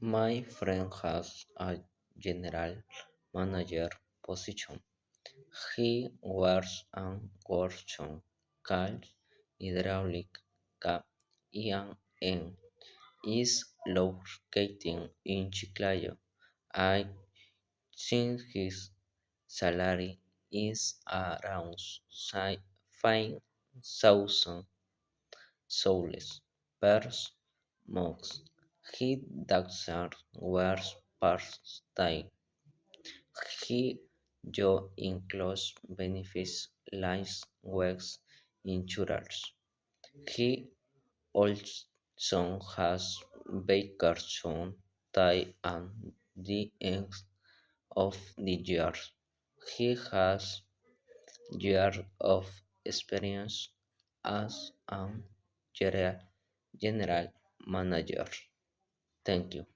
My friend has a general manager position. He wears an workshop called hydraulic cap and is located in Chiclayo. I think his salary is around 5,000 soles per month. He doesn't wear part-time. He job includes benefits like works insurance. He also has vacation time at the end of the year. He has years of experience as a general manager. Thank you.